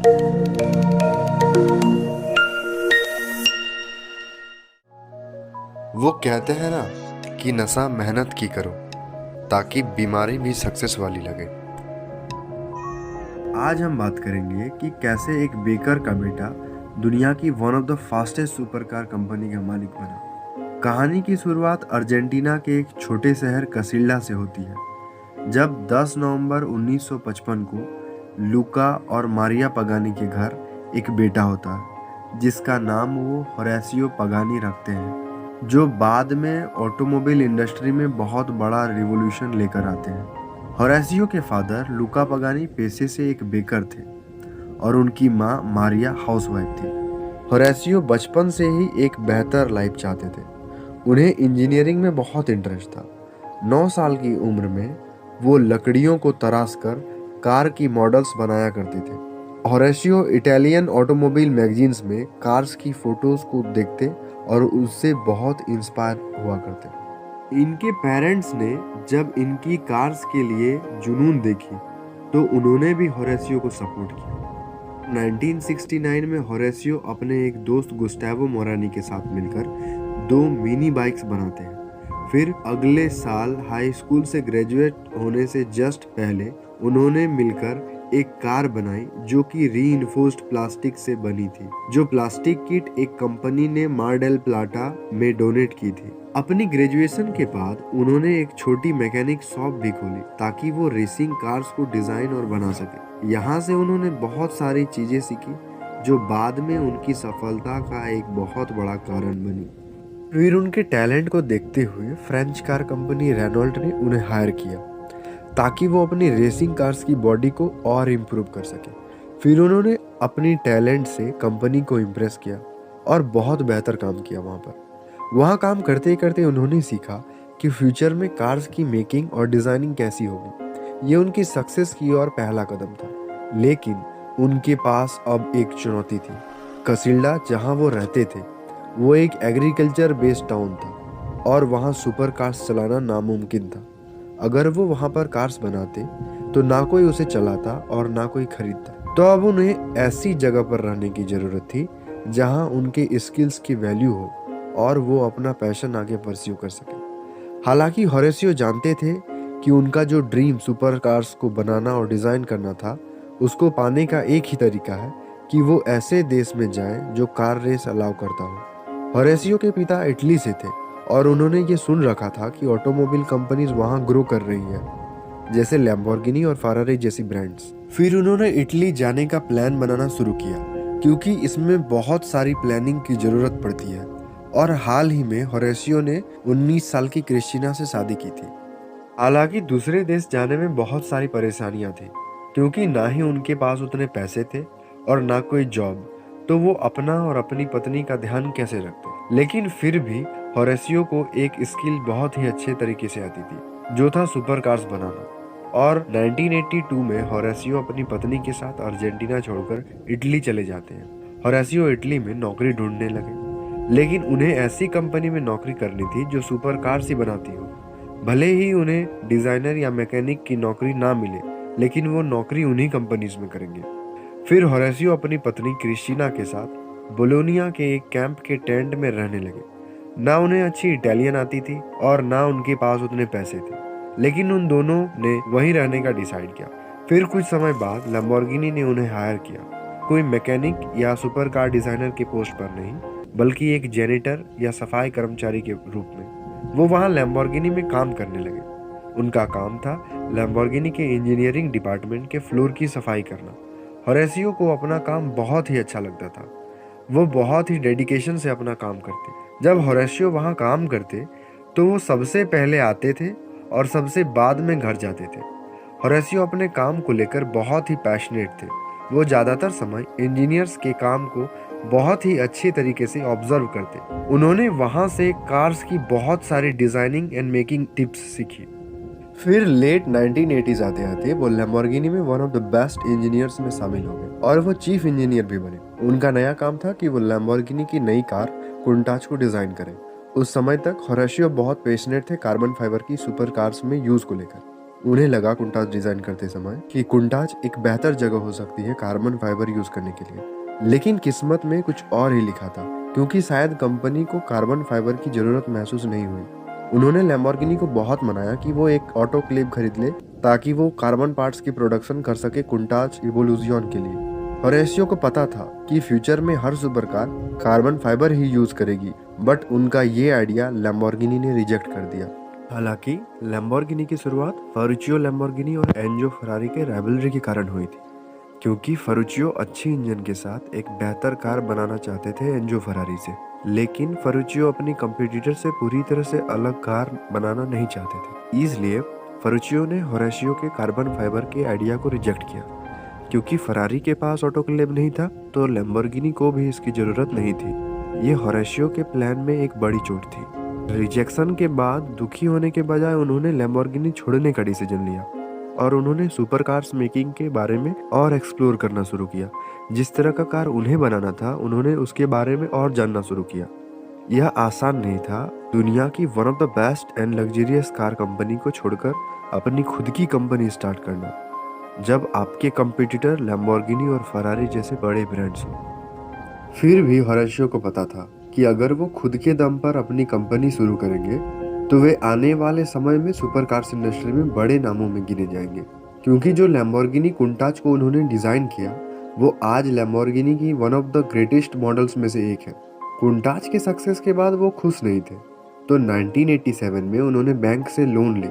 वो कहते हैं ना कि नशा मेहनत की करो ताकि बीमारी भी सक्सेस वाली लगे। आज हम बात करेंगे कि कैसे एक बेकर का बेटा दुनिया की one of the fastest supercar company का मालिक बना। कहानी की शुरुआत अर्जेंटीना के एक छोटे शहर कसिल्डा से होती है, जब 10 नवंबर 1955 को लूका और मारिया पगानी के घर एक बेटा होता है जिसका नाम वो होरेसियो पगानी रखते हैं, जो बाद में ऑटोमोबाइल इंडस्ट्री में बहुत बड़ा रिवॉल्यूशन लेकर आते हैं। होरेसियो के फादर लूका पगानी पेशे से एक बेकर थे और उनकी माँ मारिया हाउसवाइफ थी। होरेसियो बचपन से ही एक बेहतर लाइफ चाहते थे। उन्हें इंजीनियरिंग में बहुत इंटरेस्ट था। 9 साल की उम्र में वो लकड़ियों को तराश कर कार की मॉडल्स बनाया करते थे। होरेसियो इटालियन ऑटोमोबाइल मैगजीन्स में कार्स की फोटोज को देखते और उससे बहुत इंस्पायर हुआ करते। इनके पेरेंट्स ने जब इनकी कार्स के लिए जुनून देखी तो उन्होंने भी होरेसियो को सपोर्ट किया। 1969 में होरेसियो अपने एक दोस्त गुस्टावो मोरानी के साथ मिलकर 2 मिनी बाइक्स बनाते हैं। फिर अगले साल हाई स्कूल से ग्रेजुएट होने से जस्ट पहले उन्होंने मिलकर एक कार बनाई जो कि रीइंफोर्स्ड प्लास्टिक से बनी थी, जो प्लास्टिक किट एक कंपनी ने मार डेल प्लाटा में डोनेट की थी। अपनी ग्रेजुएशन के बाद उन्होंने एक छोटी मैकेनिक शॉप भी खोली ताकि वो रेसिंग कार्स को डिजाइन और बना सके। यहाँ से उन्होंने बहुत सारी चीजें सीखी जो बाद में उनकी सफलता का एक बहुत बड़ा कारण बनी। फिर उनके टैलेंट को देखते हुए फ्रेंच कार कंपनी रेनॉल्ट ने उन्हें हायर किया ताकि वो अपनी रेसिंग कार्स की बॉडी को और इम्प्रूव कर सके। फिर उन्होंने अपनी टैलेंट से कंपनी को इम्प्रेस किया और बहुत बेहतर काम किया वहाँ काम करते करते उन्होंने सीखा कि फ्यूचर में कार्स की मेकिंग और डिज़ाइनिंग कैसी होगी। ये उनकी सक्सेस की ओर पहला कदम था, लेकिन उनके पास अब एक चुनौती थी। कसिल्डा जहाँ वो रहते थे वो एक एग्रीकल्चर बेस्ड टाउन था और वहाँ सुपर कार्स चलाना नामुमकिन था। अगर वो वहाँ पर कार्स बनाते तो ना कोई उसे चलाता और ना कोई खरीदता। तो अब उन्हें ऐसी जगह पर रहने की ज़रूरत थी जहाँ उनके स्किल्स की वैल्यू हो और वो अपना पैशन आगे परस्यू कर सके। हालांकि होरेसियो जानते थे कि उनका जो ड्रीम सुपर कार्स को बनाना और डिज़ाइन करना था, उसको पाने का एक ही तरीका है कि वो ऐसे देश में जाए जो कार रेस अलाउ करता हो। होरेसियो के पिता इटली से थे और उन्होंने ये सुन रखा था कि ऑटोमोबाइल कंपनीज वहाँ ग्रो कर रही हैं, जैसे लैम्बोर्गिनी और फेरारी जैसी ब्रांड्स। फिर उन्होंने इटली जाने का प्लान बनाना शुरू किया क्योंकि इसमें बहुत सारी प्लानिंग की ज़रूरत पड़ती है। और हाल ही में होरेसियो ने 19 साल की क्रिस्टीना से शादी की थी। हालांकि दूसरे देश जाने में बहुत सारी परेशानियां थी क्योंकि ना ही उनके पास उतने पैसे थे और ना कोई जॉब, तो वो अपना और अपनी पत्नी का ध्यान कैसे रखते। लेकिन फिर भी होरेसियो को एक स्किल बहुत ही अच्छे तरीके से आती थी, जो था सुपर कार्स बनाना। और 1982 में होरेसियो अपनी पत्नी के साथ अर्जेंटीना छोड़कर इटली चले जाते हैं। होरेसियो इटली में नौकरी ढूंढने लगे, लेकिन उन्हें ऐसी कंपनी में नौकरी करनी थी जो सुपर कार्स ही बनाती हो। भले ही उन्हें डिजाइनर या मैकेनिक की नौकरी ना मिले, लेकिन वो नौकरी उन्हीं कंपनीज में करेंगे। फिर होरेसियो अपनी पत्नी क्रिस्टीना के साथ बोलोनिया के एक कैंप के टेंट में रहने लगे। ना उन्हें अच्छी इटालियन आती थी और ना उनके पास उतने पैसे थे, लेकिन उन दोनों ने वहीं रहने का डिसाइड किया। फिर कुछ समय बाद लैम्बोर्गिनी ने उन्हें हायर किया, कोई मैकेनिक या सुपर कार डिजाइनर के पोस्ट पर नहीं, बल्कि एक जेनिटर या सफाई कर्मचारी के रूप में। वो वहाँ लैम्बोर्गिनी में काम करने लगे। उनका काम था लैम्बोर्गिनी के इंजीनियरिंग डिपार्टमेंट के फ्लोर की सफाई करना। होरेसियो को अपना काम बहुत ही अच्छा लगता था। वो बहुत ही डेडिकेशन से अपना काम करते। जब होरेसियो वहाँ काम करते तो वो सबसे पहले आते थे और सबसे बाद में घर जाते थे। होरेसियो अपने काम को लेकर बहुत ही पैशनेट थे। वो ज़्यादातर समय इंजीनियर्स के काम को बहुत ही अच्छे तरीके से ऑब्जर्व करते। उन्होंने वहाँ से कार्स की बहुत सारी डिज़ाइनिंग एंड मेकिंग टिप्स सीखी। फिर लेट 1980s आते आते वो लैम्बोर्गिनी में one of the best engineers में शामिल हो गए और वो चीफ इंजीनियर भी बने। उनका नया काम था कि वो लैम्बोर्गिनी की नई कार कुंटाच को डिज़ाइन करें। उस समय तक होरेसियो बहुत पैशनेट थे कार्बन फाइबर की सुपर कार्स में यूज़ को लेकर। उन्हें लगा कुंटाच डिजाइन करते समय कि कुंटाच एक बेहतर जगह हो सकती है कार्बन फाइबर यूज करने के लिए। लेकिन किस्मत में कुछ और ही लिखा था, क्योंकि शायद कंपनी को कार्बन फाइबर की जरूरत महसूस नहीं हुई। उन्होंने लैम्बोर्गिनी को बहुत मनाया कि वो एक ऑटोक्लेव खरीद ले ताकि वो कार्बन पार्ट्स की प्रोडक्शन कर सके कुंटाच इवोल्यूशन के लिए। होरेशियो को पता था कि फ्यूचर में हर सुपर कार कार्बन फाइबर ही यूज करेगी, बट उनका ये आइडिया लैम्बोर्गिनी ने रिजेक्ट कर दिया। हालांकि लैम्बोर्गिनी की शुरुआत फर्रुचियो लैम्बोर्गिनी और एंजो फरारी के राइवलरी के कारण हुई थी, क्योंकि फर्रुचियो अच्छी इंजन के साथ एक बेहतर कार बनाना चाहते थे एंजो फरारी से। लेकिन फर्रुचियो अपनी कंपटीटर से पूरी तरह से अलग कार बनाना नहीं चाहते थे, इसलिए फर्रुचियो ने होरेशियो के कार्बन फाइबर के आइडिया को रिजेक्ट किया। क्योंकि फरारी के पास ऑटोक्लेव नहीं था तो लैम्बोर्गिनी को भी इसकी जरूरत नहीं थी। ये होरेशियो के प्लान में एक बड़ी चोट थी। रिजेक्शन के बाद दुखी होने के बजाय उन्होंने लैम्बोर्गिनी छोड़ने का डिसीजन लिया और उन्होंने सुपर कार्स मेकिंग के बारे में और एक्सप्लोर करना शुरू किया। जिस तरह का कार उन्हें बनाना था उन्होंने उसके बारे में और जानना शुरू किया। यह आसान नहीं था दुनिया की one of the best and luxurious car company को छोड़कर अपनी खुद की कंपनी स्टार्ट करना, जब आपके कंपटीटर लैम्बोर्गिनी और फरारी जैसे बड़े ब्रांड्स हो। फिर भी होरेशियो को पता था कि अगर वो खुद के दम पर अपनी कंपनी शुरू करेंगे तो वे आने वाले समय में सुपर कार्स इंडस्ट्री में बड़े नामों में गिने जाएंगे। क्योंकि जो लैम्बोर्गिनी कुंटाच को उन्होंने डिजाइन किया वो आज लैम्बोर्गिनी की one of the greatest models में से एक है। कुंटाच के सक्सेस के बाद वो खुश नहीं थे, तो 1987 में उन्होंने बैंक से लोन ली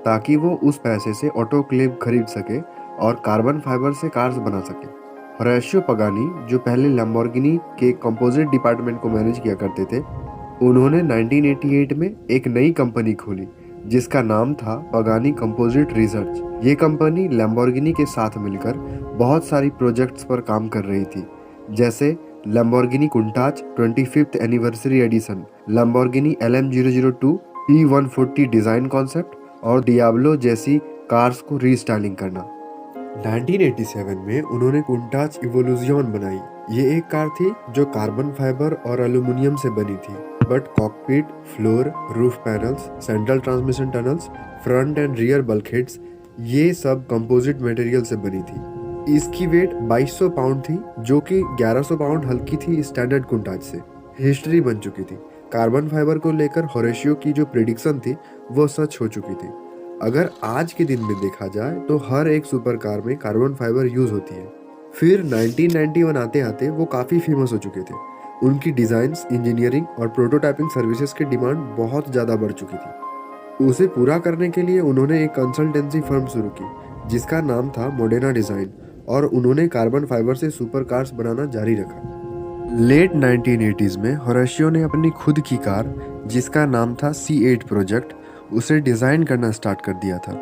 ताकि वो उस पैसे से ऑटोक्लेव खरीद सके और कार्बन फाइबर से कार्स बना सके। होरेशियो पगानी, जो पहले लैम्बोर्गिनी के कंपोजिट डिपार्टमेंट को मैनेज किया करते थे, उन्होंने 1988 में एक नई कंपनी खोली जिसका नाम था पगानी कंपोजिट रिसर्च। ये कंपनी लैम्बोर्गिनी के साथ मिलकर बहुत सारी प्रोजेक्ट्स पर काम कर रही थी, जैसे Lamborghini Countach 25th anniversary edition, Lamborghini LM002 P140 design concept और डियाब्लो जैसी कार्स को रीस्टाइलिंग करना। 1987 में उन्होंने कुंटाच इवोल्यूशन बनाई। ये एक कार थी जो कार्बन फाइबर और एल्यूमिनियम से बनी थी, but cockpit, floor, roof panels, central transmission tunnels, front and rear bulkheads ये सब कंपोजिट मटेरियल से बनी थी। इसकी वेट 2200 पाउंड थी, जो कि 1100 पाउंड हल्की थी स्टैंडर्ड कुंटाच से। हिस्ट्री बन चुकी थी। कार्बन फाइबर को लेकर होरेशियो की जो प्रेडिक्शन थी वो सच हो चुकी थी। अगर आज के दिन में देखा जाए तो हर एक सुपर कार में कार्बन फाइबर यूज होती है। फिर 1991 आते आते वो काफ़ी फेमस हो चुके थे। उनकी डिज़ाइंस, इंजीनियरिंग और प्रोटोटाइपिंग सर्विसेज की डिमांड बहुत ज़्यादा बढ़ चुकी थी। उसे पूरा करने के लिए उन्होंने एक कंसल्टेंसी फर्म शुरू की जिसका नाम था मोडेना डिज़ाइन, और उन्होंने कार्बन फाइबर से सुपर कार्स बनाना जारी रखा। लेट 1980s में होरेशियो ने अपनी खुद की कार जिसका नाम था C8 प्रोजेक्ट उसे डिज़ाइन करना स्टार्ट कर दिया था।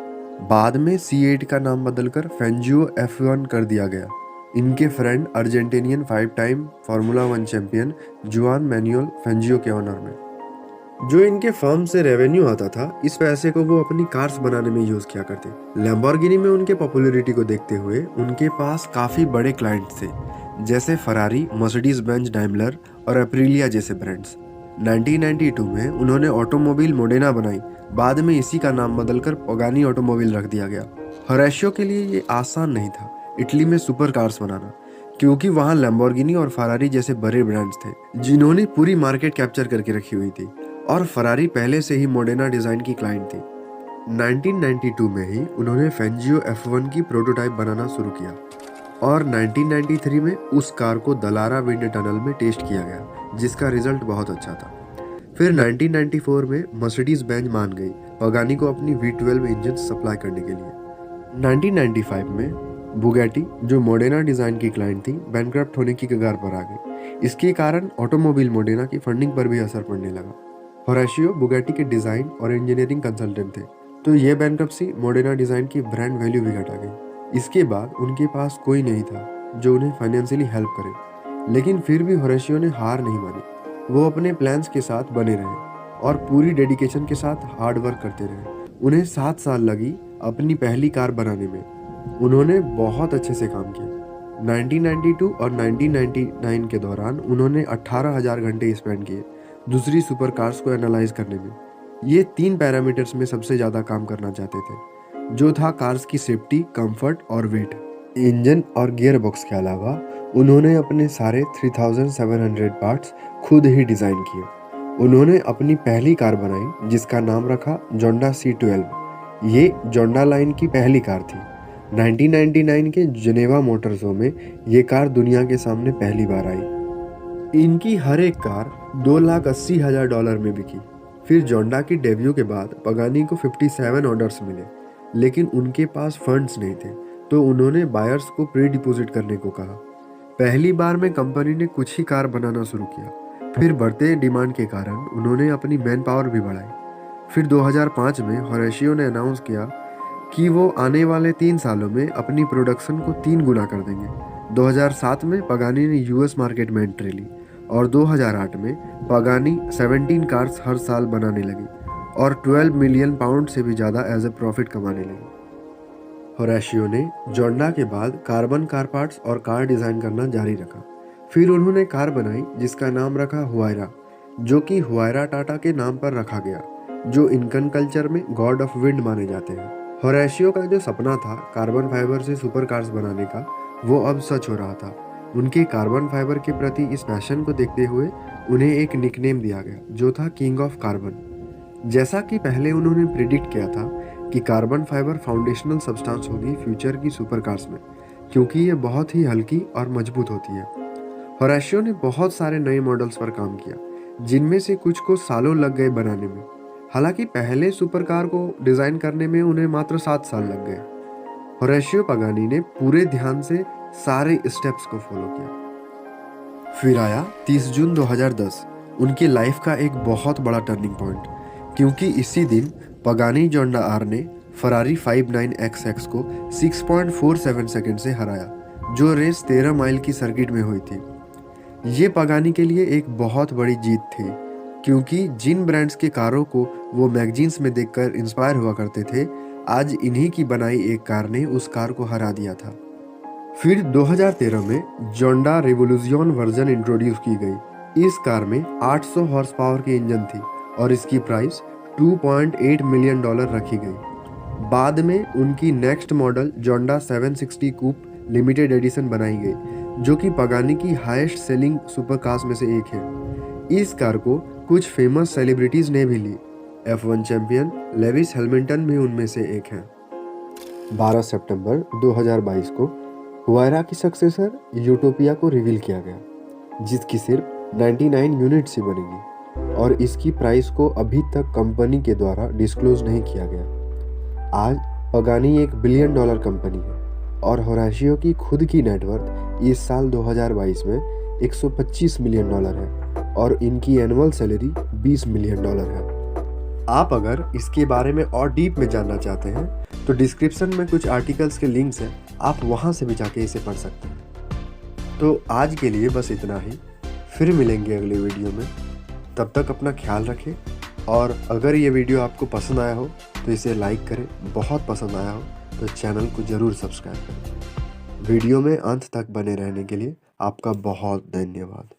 बाद में C8 का नाम बदलकर फेंजियो F1 कर दिया गया। इनके friend Argentinian 5 time formula 1 champion जुआन मैनुअल फेंजियो के ऑनर में, जो इनके फर्म से रेवेन्यू आता था, इस पैसे को वो अपनी कार्स बनाने में यूज किया करते। लैम्बोर्गिनी में उनके पॉपुलैरिटी को देखते हुए उनके पास काफी बड़े क्लाइंट्स थे, जैसे फरारी, मर्सिडीज बेंज डाइमलर और एप्रिलिया जैसे ब्रांड्स। 1992 में उन्होंने ऑटोमोबाइल मोडेना बनाई। बाद में इसी का नाम बदलकर पगानी ऑटोमोबाइल रख दिया गया। होरेशियो के लिए ये आसान नहीं था इटली में सुपर कार्स बनाना, क्योंकि वहाँ लैम्बोर्गिनी और फरारी जैसे बड़े ब्रांड्स थे जिन्होंने पूरी मार्केट कैप्चर करके रखी हुई थी, और फरारी पहले से ही मोडेना डिजाइन की क्लाइंट थी। 1992 में ही उन्होंने फेंजियो F1 की प्रोटोटाइप बनाना शुरू किया और 1993 में उस कार को दलारा विंड टनल में टेस्ट किया गया, जिसका रिजल्ट बहुत अच्छा था। फिर 1994 में मर्सिडीज बेंज मान गई पगानी को अपनी V12 इंजन सप्लाई करने के लिए। 1995 में बुगैटी, जो मोडेना डिजाइन की क्लाइंट थी, बैंकक्रप्ट होने की कगार पर आ गई। इसके कारण ऑटोमोबाइल मोडेना की फंडिंग पर भी असर पड़ने लगा। होरेशियो बुगैटी के डिजाइन और इंजीनियरिंग कंसल्टेंट थे, तो ये बैंकरप्सी मोडेना डिजाइन की ब्रांड वैल्यू भी घटा गई। इसके बाद उनके पास कोई नहीं था जो उन्हें फाइनेंशियली हेल्प करे, लेकिन फिर भी होरेशियो ने हार नहीं मानी। वो अपने प्लान्स के साथ बने रहे और पूरी डेडिकेशन के साथ हार्ड वर्क करते रहे। उन्हें 7 साल लगी अपनी पहली कार बनाने में। उन्होंने बहुत अच्छे से काम किया। 1992 और 1999 के दौरान उन्होंने 18,000 घंटे स्पेंड किए दूसरी सुपर कार्स को एनालाइज करने में। ये 3 पैरामीटर्स में सबसे ज़्यादा काम करना चाहते थे। जो था कार्स की सेफ्टी, कंफर्ट और वेट। इंजन और गियर बॉक्स के अलावा उन्होंने अपने सारे 3700 पार्ट्स खुद ही डिज़ाइन किए। उन्होंने अपनी पहली कार बनाई जिसका नाम रखा जोंडा C12। ये जोंडा लाइन की पहली कार थी। 1999 के जेनेवा मोटर शो में ये कार दुनिया के सामने पहली बार आई। इनकी हर एक कार $2,80,000 में बिकी। फिर जोंडा की डेब्यू के बाद पगानी को 57 ऑर्डर्स मिले, लेकिन उनके पास फंड्स नहीं थे, तो उन्होंने बायर्स को प्री डिपॉजिट करने को कहा। पहली बार में कंपनी ने कुछ ही कार बनाना शुरू किया। फिर बढ़ते डिमांड के कारण उन्होंने अपनी मैन पावर भी बढ़ाई। फिर 2005 में होरेशियो ने अनाउंस किया कि वो आने वाले 3 सालों में अपनी प्रोडक्शन को 3 गुना कर देंगे। 2007 में पगानी ने यूएस मार्केट में एंट्री ली और 2008 में पगानी 17 कार्स हर साल बनाने लगी और 12 मिलियन पाउंड से भी ज़्यादा एज ए प्रॉफिट कमाने लगी। होरेशियो ने जोंडा के बाद कार्बन कार पार्ट्स और कार डिज़ाइन करना जारी रखा। फिर उन्होंने कार बनाई जिसका नाम रखा हुआयरा, जो कि हुआयरा टाटा के नाम पर रखा गया, जो इनकन कल्चर में गॉड ऑफ विंड माने जाते हैं। होरेशियो का जो सपना था कार्बन फाइबर से सुपर कार्स बनाने का, वो अब सच हो रहा था। उनके कार्बन फाइबर के प्रति इस पैशन को देखते हुए उन्हें एक निकनेम दिया गया, जो था किंग ऑफ कार्बन। जैसा कि पहले उन्होंने प्रिडिक्ट किया था कि कार्बन फाइबर फाउंडेशनल सब्सटेंस होगी फ्यूचर की सुपर कार्स में, क्योंकि ये बहुत ही हल्की और मजबूत होती है। होरेशियो ने बहुत सारे नए मॉडल्स पर काम किया, जिनमें से कुछ को सालों लग गए बनाने में। हालांकि पहले सुपर कार को डिज़ाइन करने में उन्हें मात्र 7 साल लग गए। होरेशियो पगानी ने पूरे ध्यान से सारे स्टेप्स को फॉलो किया। फिर आया 30 जून 2010, उनकी लाइफ का एक बहुत बड़ा टर्निंग पॉइंट, क्योंकि इसी दिन पगानी जोंडा आर ने फरारी 59XX को 6.47 सेकंड से हराया, जो रेस 13 माइल की सर्किट में हुई थी। ये पगानी के लिए एक बहुत बड़ी जीत थी, क्योंकि जिन ब्रांड्स के कारों को वो मैगजीन्स में देखकर इंस्पायर हुआ करते थे, आज इन्हीं की बनाई एक कार ने उस कार को हरा दिया था। फिर 2013 में जोंडा रिवोल्यूशन वर्जन इंट्रोड्यूस की गई। इस कार में 800 हॉर्स पावर की इंजन थी और इसकी प्राइस $2.8 मिलियन रखी गई। बाद में उनकी नेक्स्ट मॉडल जोंडा 760 कूप लिमिटेड एडिशन बनाई गई, जो कि पगानी की हाईएस्ट सेलिंग सुपर कार्स में से एक है। इस कार को कुछ फेमस सेलिब्रिटीज ने भी ली। F1 चैंपियन लेविस हैमिल्टन भी उनमें से एक हैं। 12 सितंबर 2022 को हुआयरा की सक्सेसर यूटोपिया को रिवील किया गया, जिसकी सिर्फ 99 यूनिट्स ही बनेगी और इसकी प्राइस को अभी तक कंपनी के द्वारा डिस्क्लोज नहीं किया गया। आज पगानी एक $1 बिलियन कंपनी है और होरेशियो की खुद की नेटवर्थ इस साल 2022 में $125 मिलियन है और इनकी एनुअल सैलरी $20 मिलियन है। आप अगर इसके बारे में और डीप में जानना चाहते हैं तो डिस्क्रिप्शन में कुछ आर्टिकल्स के लिंक्स हैं, आप वहां से भी जाके इसे पढ़ सकते हैं। तो आज के लिए बस इतना ही, फिर मिलेंगे अगले वीडियो में। तब तक अपना ख्याल रखें और अगर ये वीडियो आपको पसंद आया हो तो इसे लाइक करें, बहुत पसंद आया हो तो चैनल को ज़रूर सब्सक्राइब करें। वीडियो में अंत तक बने रहने के लिए आपका बहुत धन्यवाद।